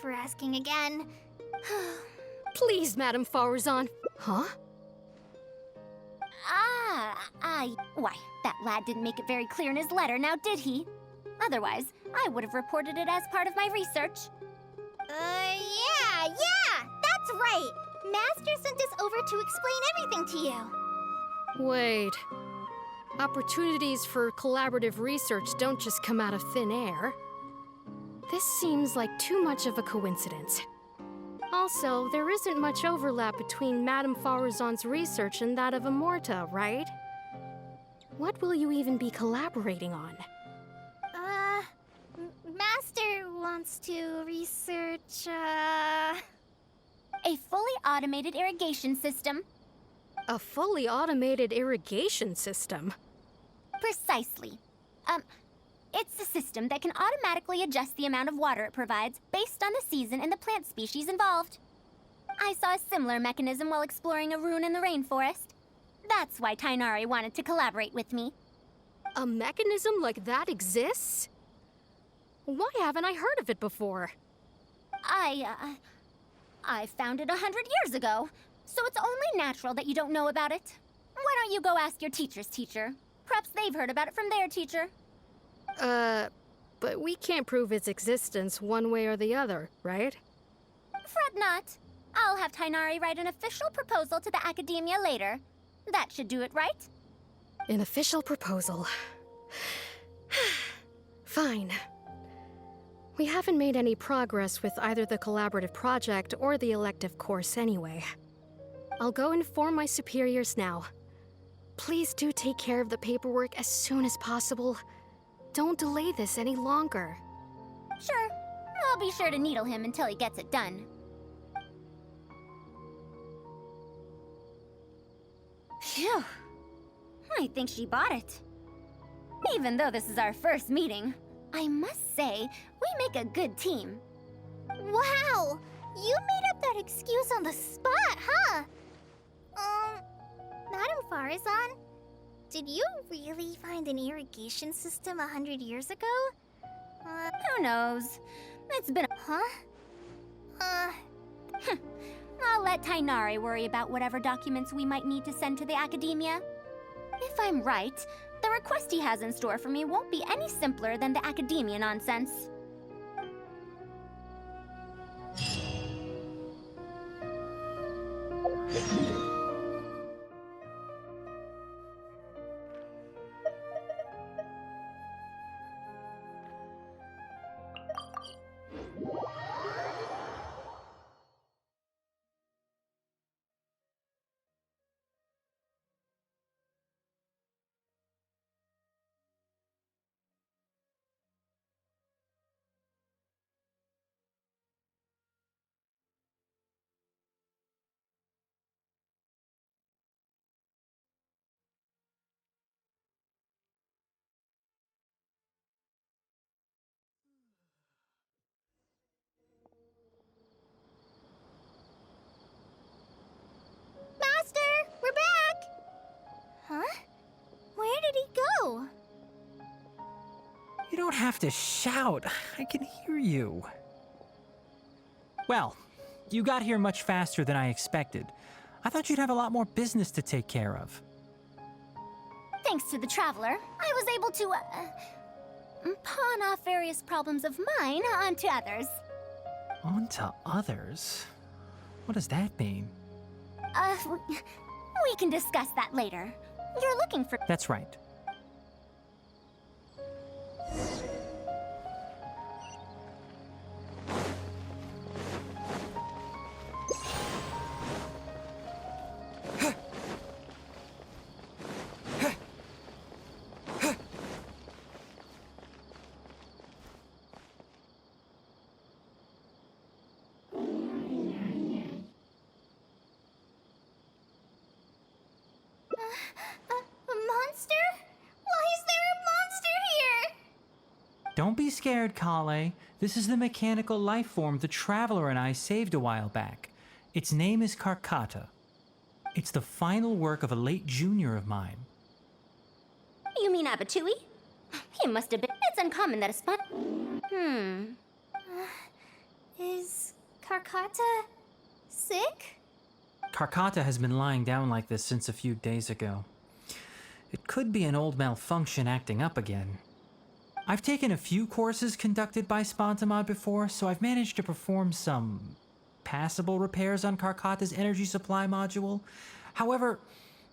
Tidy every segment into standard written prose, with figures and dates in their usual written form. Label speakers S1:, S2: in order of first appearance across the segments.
S1: for asking again.
S2: Please, Madame Farazan. Huh?
S3: Why, that lad didn't make it very clear in his letter, now did he? Otherwise, I would have reported it as part of my research.
S1: Yeah, that's right! Master sent us over to explain everything to you.
S2: Wait. Opportunities for collaborative research don't just come out of thin air. This seems like too much of a coincidence. Also, there isn't much overlap between Madame Farazan's research and that of Amorta, right? What will you even be collaborating on?
S1: Master wants to research,
S3: A fully automated irrigation system.
S2: A fully automated irrigation system?
S3: Precisely. It's a system that can automatically adjust the amount of water it provides based on the season and the plant species involved. I saw a similar mechanism while exploring a ruin in the rainforest. That's why Tainari wanted to collaborate with me.
S2: A mechanism like that exists? Why haven't I heard of it before?
S3: I found it 100 years ago, so it's only natural that you don't know about it. Why don't you go ask your teacher's teacher? Perhaps they've heard about it from their teacher.
S2: But we can't prove its existence one way or the other, right?
S3: Fret not. I'll have Tainari write an official proposal to the Academia later. That should do it, right?
S2: An official proposal. Fine. We haven't made any progress with either the collaborative project or the elective course anyway. I'll go inform my superiors now. Please do take care of the paperwork as soon as possible. Don't delay this any longer.
S3: Sure. I'll be sure to needle him until he gets it done. Phew. I think she bought it. Even though this is our first meeting, I must say, we make a good team.
S1: Wow! You made up that excuse on the spot, huh? Madame Farazan, did you really find an irrigation system 100 years ago?
S3: Who knows? It's been a...
S1: Huh?
S3: I'll let Tainari worry about whatever documents we might need to send to the Academia. If I'm right, the request he has in store for me won't be any simpler than the Academia nonsense.
S1: Master, we're back! Huh? Where did he go?
S4: You don't have to shout. I can hear you. Well, you got here much faster than I expected. I thought you'd have a lot more business to take care of.
S3: Thanks to the Traveler, I was able to, pawn off various problems of mine onto others.
S4: Onto others? What does that mean?
S3: We can discuss that later. You're looking for...
S4: That's right.
S1: A monster? Why is there a monster here?
S4: Don't be scared, Kale. This is the mechanical life form the Traveler and I saved a while back. Its name is Karkata. It's the final work of a late junior of mine.
S3: You mean Abatui? He must have been... It's uncommon that a spot...
S1: Is Karkata... sick?
S4: Karkata has been lying down like this since a few days ago. It could be an old malfunction acting up again. I've taken a few courses conducted by Spontamod before, so I've managed to perform some passable repairs on Karkata's energy supply module. However,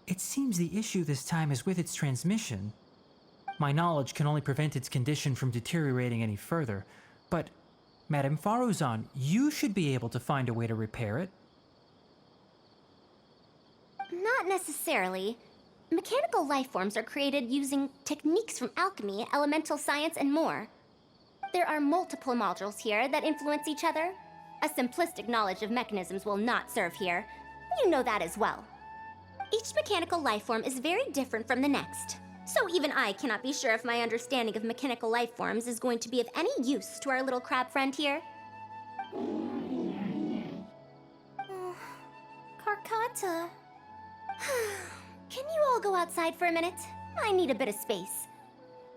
S4: it seems the issue this time is with its transmission. My knowledge can only prevent its condition from deteriorating any further, but Madame Faruzan, you should be able to find a way to repair it.
S3: Not necessarily. Mechanical life forms are created using techniques from alchemy, elemental science, and more. There are multiple modules here that influence each other. A simplistic knowledge of mechanisms will not serve here. You know that as well. Each mechanical life form is very different from the next. So even I cannot be sure if my understanding of mechanical life forms is going to be of any use to our little crab friend here.
S1: Karkata...
S3: Can you all go outside for a minute? I need a bit of space.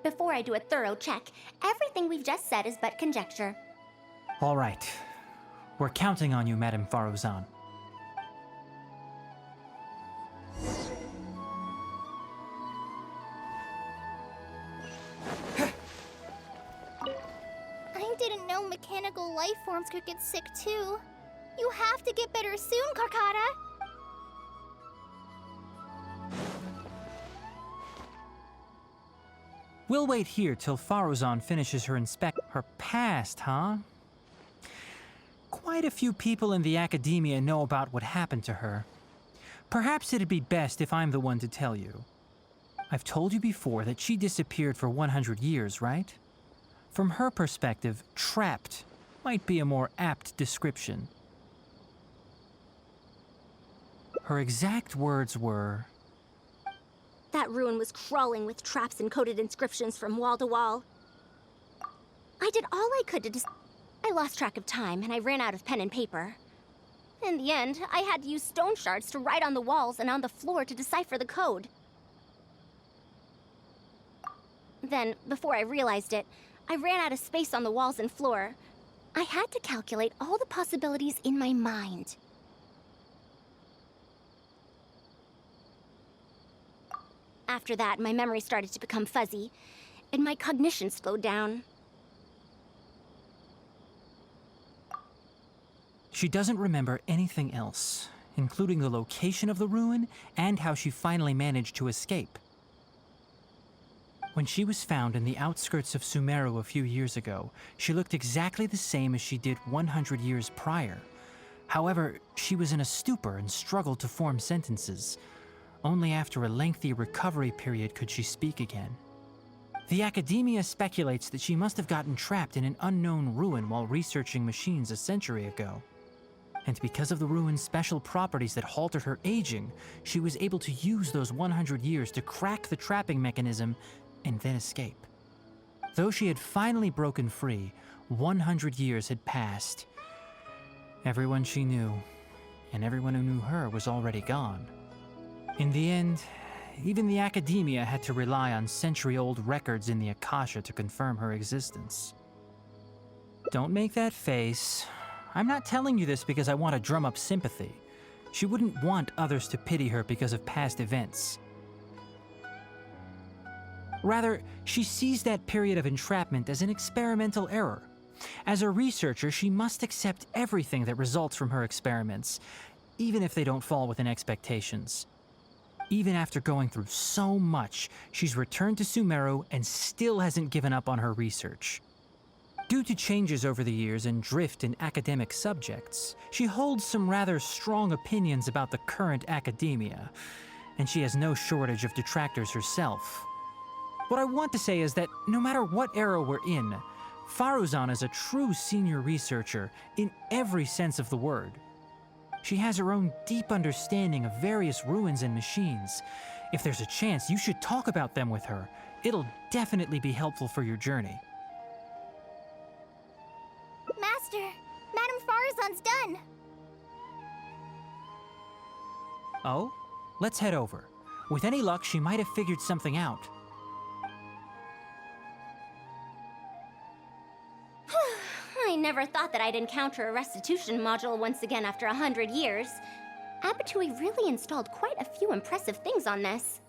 S3: Before I do a thorough check, everything we've just said is but conjecture.
S4: All right. We're counting on you, Madame Faruzan.
S1: I didn't know mechanical life forms could get sick too. You have to get better soon, Karkata!
S4: We'll wait here till Faruzan finishes her Her past, huh? Quite a few people in the academia know about what happened to her. Perhaps it'd be best if I'm the one to tell you. I've told you before that she disappeared for 100 years, right? From her perspective, trapped might be a more apt description. Her exact words were,
S3: That ruin was crawling with traps and coded inscriptions from wall to wall. I did all I could to I lost track of time and I ran out of pen and paper. In the end, I had to use stone shards to write on the walls and on the floor to decipher the code. Then, before I realized it, I ran out of space on the walls and floor. I had to calculate all the possibilities in my mind. After that, my memory started to become fuzzy, and my cognition slowed down.
S4: she doesn't remember anything else, including the location of the ruin and how she finally managed to escape. When she was found in the outskirts of Sumeru a few years ago, she looked exactly the same as she did 100 years prior. However, she was in a stupor and struggled to form sentences. Only after a lengthy recovery period could she speak again. The academia speculates that she must have gotten trapped in an unknown ruin while researching machines a century ago. And because of the ruin's special properties that halted her aging, she was able to use those 100 years to crack the trapping mechanism and then escape. Though she had finally broken free, 100 years had passed. Everyone she knew, and everyone who knew her, was already gone. In the end, even the academia had to rely on century-old records in the Akasha to confirm her existence. Don't make that face. I'm not telling you this because I want to drum up sympathy. She wouldn't want others to pity her because of past events. Rather, she sees that period of entrapment as an experimental error. As a researcher, she must accept everything that results from her experiments, even if they don't fall within expectations. Even after going through so much, she's returned to Sumeru and still hasn't given up on her research. Due to changes over the years and drift in academic subjects, she holds some rather strong opinions about the current academia, and she has no shortage of detractors herself. What I want to say is that no matter what era we're in, Faruzan is a true senior researcher in every sense of the word. She has her own deep understanding of various ruins and machines. If there's a chance, you should talk about them with her. It'll definitely be helpful for your journey.
S1: Master, Madame Faruzan's done.
S4: Oh? Let's head over. With any luck, she might have figured something out.
S3: I I never thought that I'd encounter a restitution module once again after 100 years. Abatui really installed quite a few impressive things on this.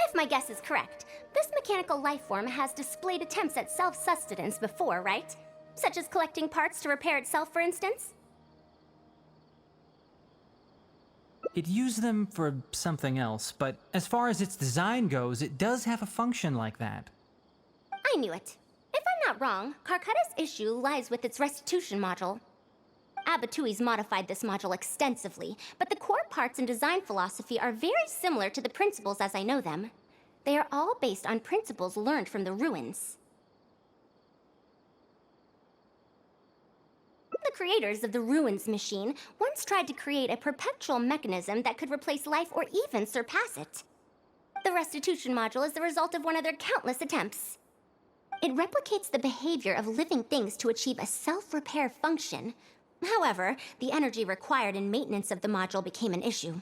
S3: If my guess is correct, this mechanical life form has displayed attempts at self-sustenance before, right? Such as collecting parts to repair itself, for instance?
S4: It used them for something else, but as far as its design goes, it does have a function like that.
S3: I knew it. If I'm not wrong, Karkata's issue lies with its restitution module. Abatui's modified this module extensively, but the core parts and design philosophy are very similar to the principles as I know them. They are all based on principles learned from the ruins. The creators of the Ruins machine once tried to create a perpetual mechanism that could replace life or even surpass it. The restitution module is the result of one of their countless attempts. It replicates the behavior of living things to achieve a self-repair function. However, the energy required in maintenance of the module became an issue.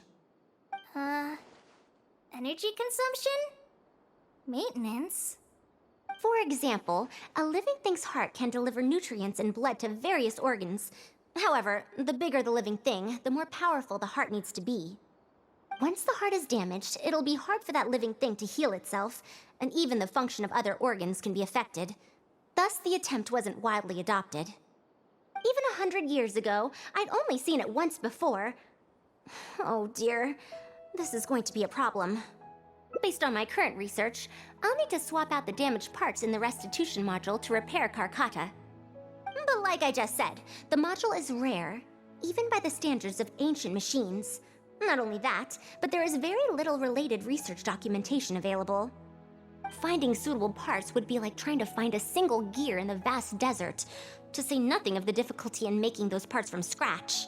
S1: Energy consumption? Maintenance?
S3: For example, a living thing's heart can deliver nutrients and blood to various organs. However, the bigger the living thing, the more powerful the heart needs to be. Once the heart is damaged, it'll be hard for that living thing to heal itself, and even the function of other organs can be affected. Thus, the attempt wasn't widely adopted. Even 100 years ago, I'd only seen it once before. Oh dear, this is going to be a problem. Based on my current research, I'll need to swap out the damaged parts in the restitution module to repair Karkata. But like I just said, the module is rare, even by the standards of ancient machines. Not only that, but there is very little related research documentation available. Finding suitable parts would be like trying to find a single gear in the vast desert, to say nothing of the difficulty in making those parts from scratch.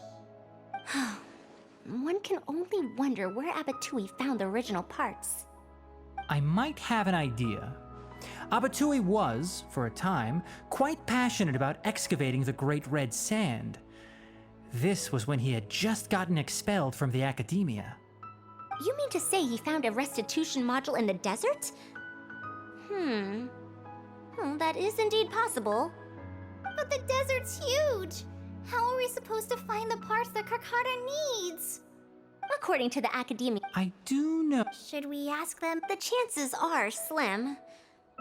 S3: One can only wonder where Abatui found the original parts.
S4: I might have an idea. Abatui was, for a time, quite passionate about excavating the Great Red Sand. This was when he had just gotten expelled from the academia.
S3: You mean to say he found a restitution module in the desert? Well, that is indeed possible.
S1: But the desert's huge! How are we supposed to find the parts that Karkata needs?
S3: According to the academia,
S4: I do know.
S1: Should we ask them?
S3: the chances are slim.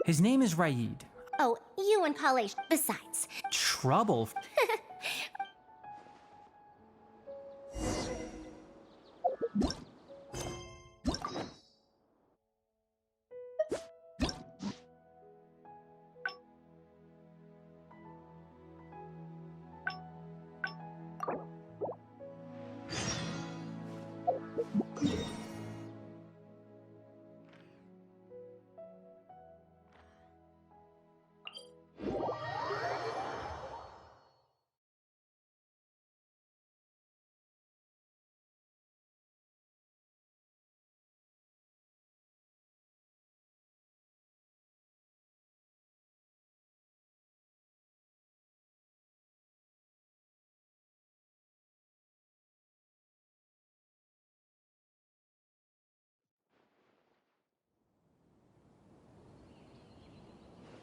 S4: His name is Raid.
S3: Oh, you and Kalesh. Besides,
S4: Trouble.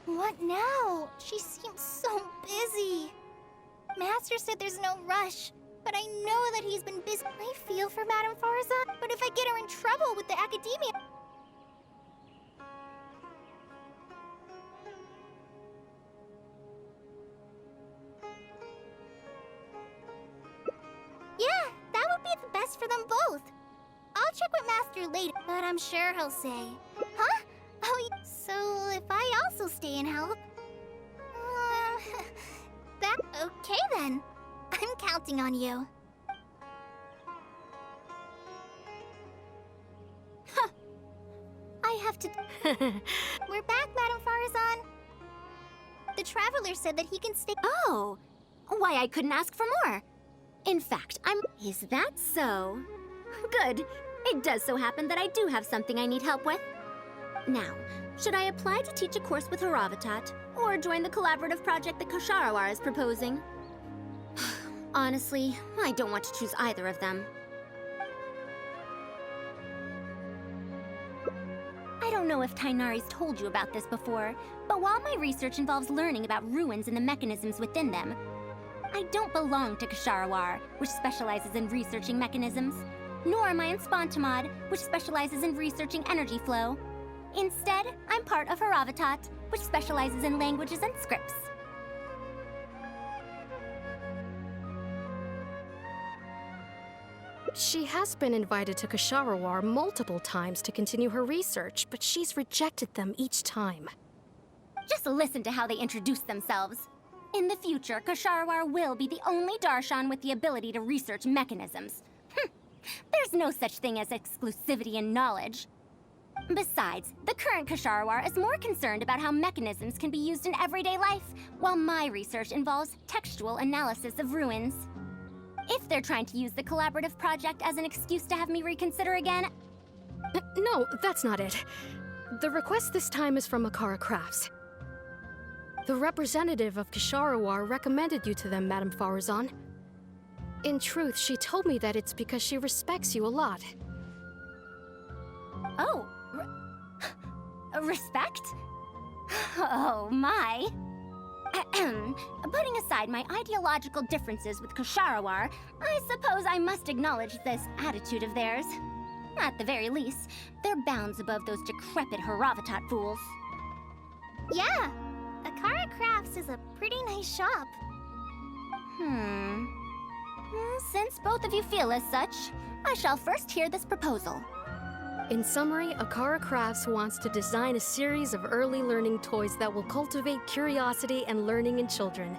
S1: What now? She seems so busy. Master said there's no rush, but I know that he's been busy. I feel for Madame Farzad, but if I get her in trouble with the academia... Yeah, that would be the best for them both. I'll check with Master later, but I'm sure he'll say, huh? Oh, so if I also stay and help... that... Okay then. I'm counting on you. Huh. I have to... We're back, Madame Farazan. The Traveler said that he can stay...
S3: Oh, why I couldn't ask for more. In fact, Is that so? Good. It does so happen that I do have something I need help with. Now, should I apply to teach a course with Haravatat, or join the collaborative project that Kosharawar is proposing? Honestly, I don't want to choose either of them. I don't don't know if Tainari's told you about this before, but while my research involves learning about ruins and the mechanisms within them, I don't belong to Ksharawar, which specializes in researching mechanisms, nor am I in Spontamod, which specializes in researching energy flow. Instead, I'm part of Haravatat, which specializes in languages and scripts.
S2: She has been invited to Ksharawar multiple times to continue her research, but she's rejected them each time.
S3: Just listen to how they introduce themselves. In the future, Ksharawar will be the only Darshan with the ability to research mechanisms. There's no such thing as exclusivity in knowledge. Besides, the current Ksharawar is more concerned about how mechanisms can be used in everyday life, while my research involves textual analysis of ruins. If they're trying to use the collaborative project as an excuse to have me reconsider again...
S2: No, that's not it. The request this time is from Akara Crafts. The representative of Ksharawar recommended you to them, Madame Farazan. In truth, she told me that it's because she respects you a lot.
S3: Oh, respect? Oh, my. Putting aside my ideological differences with Ksharawar, I suppose I must acknowledge this attitude of theirs. At the very least, they're bounds above those decrepit Haravatat fools.
S1: Yeah, Akara Crafts is a pretty nice shop.
S3: Since both of you feel as such, I shall first hear this proposal.
S2: In summary, Akara Crafts wants to design a series of early learning toys that will cultivate curiosity and learning in children.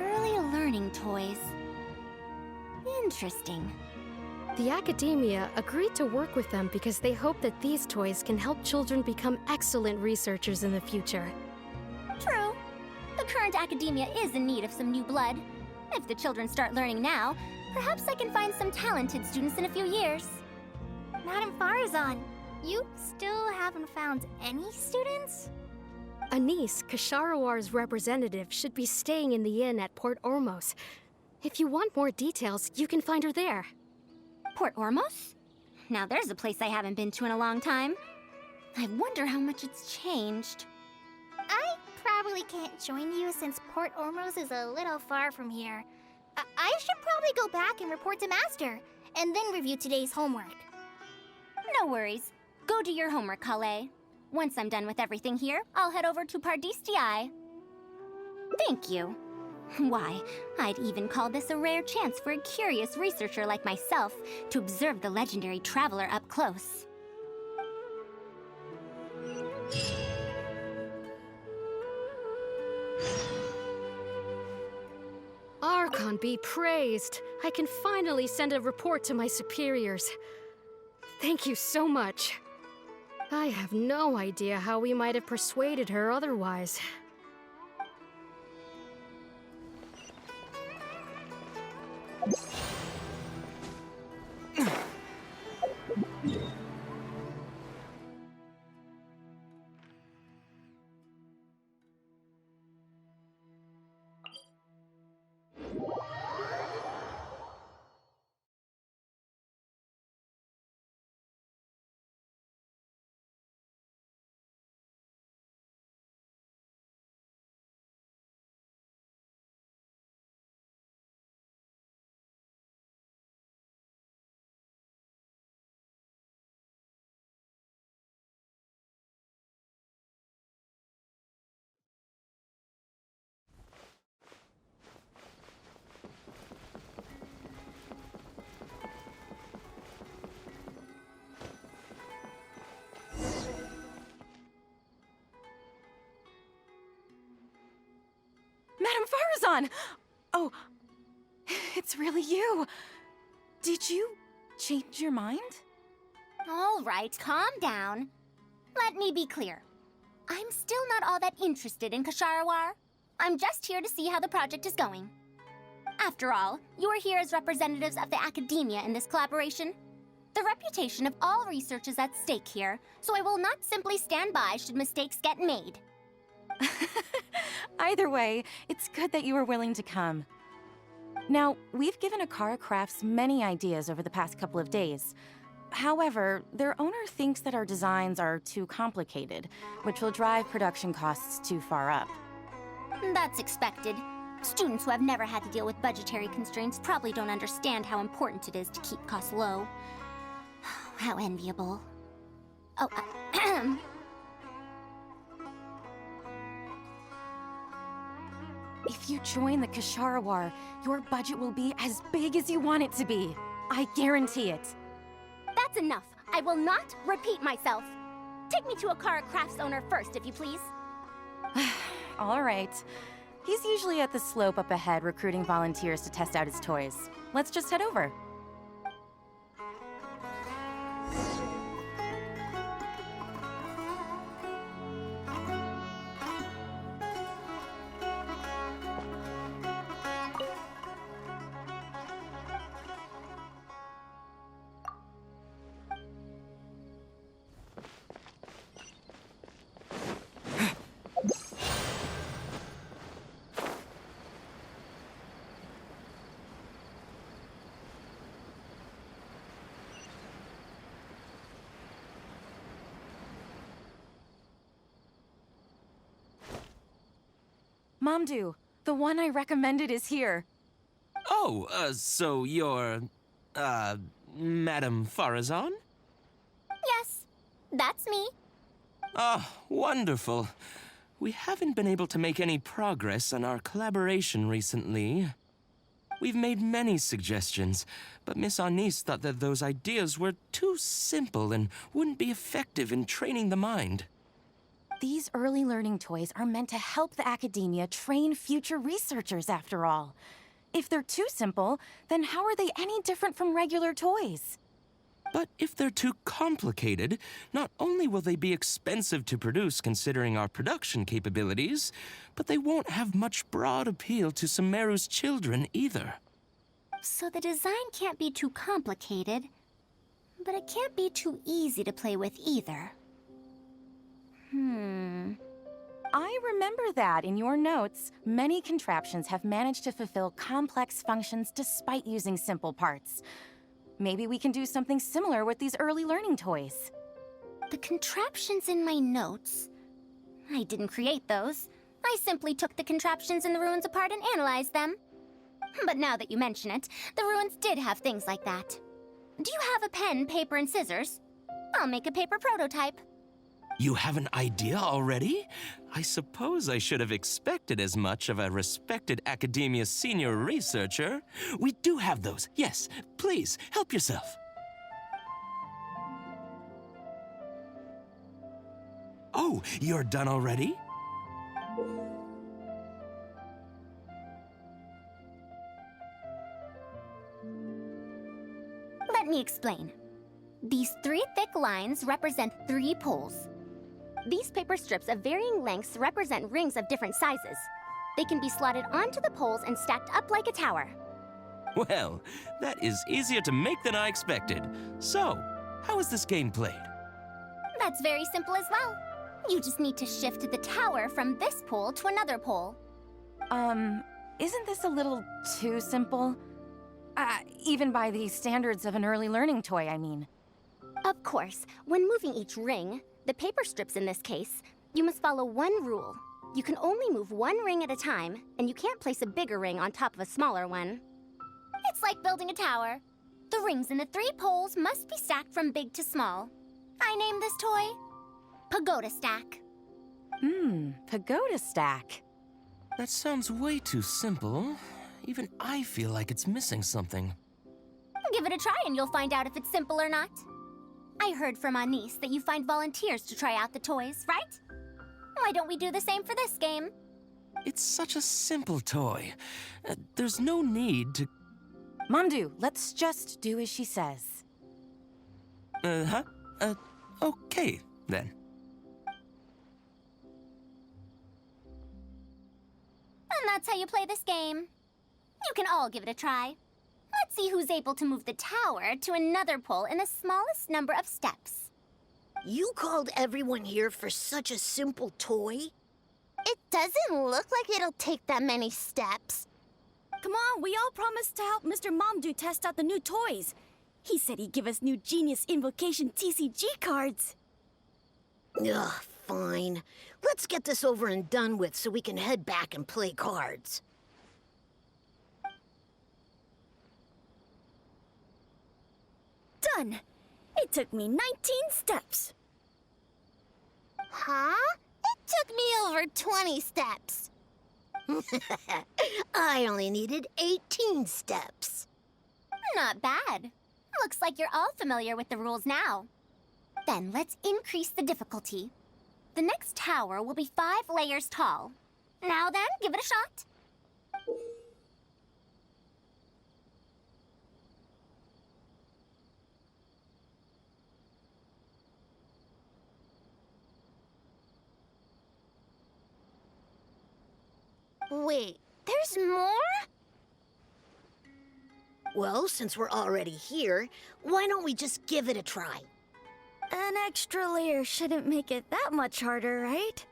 S3: Early learning toys. Interesting.
S2: The academia agreed to work with them because they hope that these toys can help children become excellent researchers in the future.
S3: True. The current academia is in need of some new blood. If the children start learning now, perhaps I can find some talented students in a few years.
S1: Madame Farazan, you still haven't found any students?
S2: Anise, Kasharawar's representative, should be staying in the inn at Port Ormos. If you want more details, you can find her there.
S3: Port Ormos? Now there's a place I haven't been to in a long time. I wonder how much it's changed.
S1: I probably can't join you since Port Ormos is a little far from here. I should probably go back and report to Master, and then review today's homework.
S3: No worries. Go do your homework, Kale. Once I'm done with everything here, I'll head over to Pardistii. Thank you. Why, I'd even call this a rare chance for a curious researcher like myself to observe the legendary traveler up close.
S2: Archon be praised! I can finally send a report to my superiors. Thank you so much. I have no idea how we might have persuaded her otherwise.
S5: Madame Farazan! Oh, it's really you. Did you change your mind?
S3: All right, calm down. Let me be clear. I'm still not all that interested in Ksharawar. I'm just here to see how the project is going. After all, you're here as representatives of the academia in this collaboration. The reputation of all research is at stake here, so I will not simply stand by should mistakes get made.
S5: Either way, it's good that you were willing to come. Now, we've given Akara Crafts many ideas over the past couple of days. However, their owner thinks that our designs are too complicated, which will drive production costs too far up.
S3: That's expected. Students who have never had to deal with budgetary constraints probably don't understand how important it is to keep costs low. How enviable. Oh,
S5: If you join the Kashara War, your budget will be as big as you want it to be. I guarantee it.
S3: That's enough. I will not repeat myself. Take me to a Kara Crafts owner first, if you please.
S5: All right. He's usually at the slope up ahead recruiting volunteers to test out his toys. Let's just head over. Mamdu, the one I recommended is here.
S6: Oh, so you're, Madame Farazan?
S3: Yes, that's me.
S6: Ah, wonderful. We haven't been able to make any progress on our collaboration recently. We've made many suggestions, but Miss Anis thought that those ideas were too simple and wouldn't be effective in training the mind.
S5: These early learning toys are meant to help the academia train future researchers, after all. If they're too simple, then how are they any different from regular toys?
S6: But if they're too complicated, not only will they be expensive to produce considering our production capabilities, but they won't have much broad appeal to Sumeru's children either.
S3: So the design can't be too complicated, but it can't be too easy to play with either.
S5: I remember that in your notes, many contraptions have managed to fulfill complex functions despite using simple parts. Maybe we can do something similar with these early learning toys.
S3: The contraptions in my notes? I didn't create those. I simply took the contraptions in the ruins apart and analyzed them. But now that you mention it, the ruins did have things like that. Do you have a pen, paper, and scissors? I'll make a paper prototype.
S6: You have an idea already? I suppose I should have expected as much of a respected academia senior researcher. We do have those, yes. Please, help yourself. Oh, you're done already?
S3: Let me explain. These 3 thick lines represent 3 poles. These paper strips of varying lengths represent rings of different sizes. They can be slotted onto the poles and stacked up like a tower.
S6: Well, that is easier to make than I expected. So, how is this game played?
S3: That's very simple as well. You just need to shift the tower from this pole to another pole.
S5: Isn't this a little too simple? Even by the standards of an early learning toy, I mean.
S3: Of course, when moving each ring, the paper strips in this case, you must follow one rule. You can only move one ring at a time, and you can't place a bigger ring on top of a smaller one. It's like building a tower. The rings in the 3 poles must be stacked from big to small. I named this toy Pagoda Stack.
S5: Pagoda stack.
S6: That sounds way too simple. Even I feel like it's missing something.
S3: Give it a try and you'll find out if it's simple or not. I heard from Anis that you find volunteers to try out the toys, right? Why don't we do the same for this game?
S6: It's such a simple toy. There's no need to...
S5: Mamdu, let's just do as she says.
S6: Okay, then.
S3: And that's how you play this game. You can all give it a try. Let's see who's able to move the tower to another pole in the smallest number of steps.
S7: You called everyone here for such a simple toy?
S1: It doesn't look like it'll take that many steps.
S8: Come on, we all promised to help Mr. Mamdu test out the new toys. He said he'd give us new Genius Invocation TCG cards.
S7: Ugh, fine. Let's get this over and done with so we can head back and play cards.
S8: Done! It took me 19 steps.
S1: Huh? It took me over 20 steps.
S7: I only needed 18 steps.
S3: Not bad. Looks like you're all familiar with the rules now. Then let's increase the difficulty. The next tower will be 5 layers tall. Now then, give it a shot.
S1: Wait, there's more?
S7: Well, since we're already here, why don't we just give it a try?
S8: An extra layer shouldn't make it that much harder, right?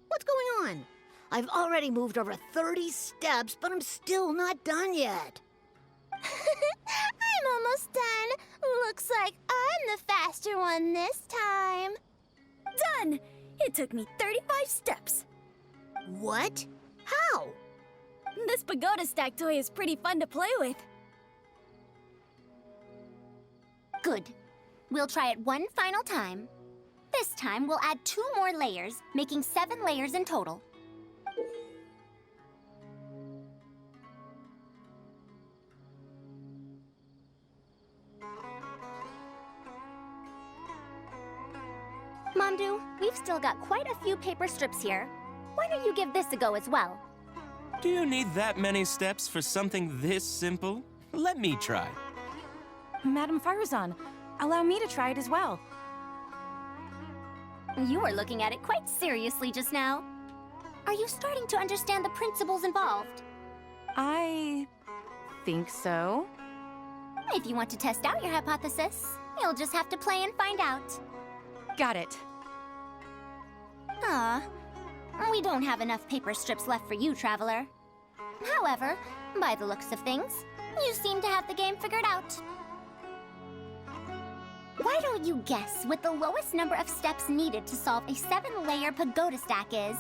S7: What's going on? I've already moved over 30 steps, but I'm still not done yet.
S1: I'm almost done. Looks like I'm the faster one this time.
S8: Done! It took me 35 steps.
S7: What? How?
S8: This pagoda stack toy is pretty fun to play with.
S3: Good. We'll try it one final time. This time, we'll add 2 more layers, making 7 layers in total. Mamdu, we've still got quite a few paper strips here. Why don't you give this a go as well?
S6: Do you need that many steps for something this simple? Let me try.
S5: Madame Faruzan, allow me to try it as well.
S3: You were looking at it quite seriously just now. Are you starting to understand the principles involved?
S5: I think so.
S3: If you want to test out your hypothesis, you'll just have to play and find out.
S5: Got it.
S3: Ah, we don't have enough paper strips left for you, Traveler. However, by the looks of things, you seem to have the game figured out. Why don't you guess what the lowest number of steps needed to solve a 7-layer pagoda stack is?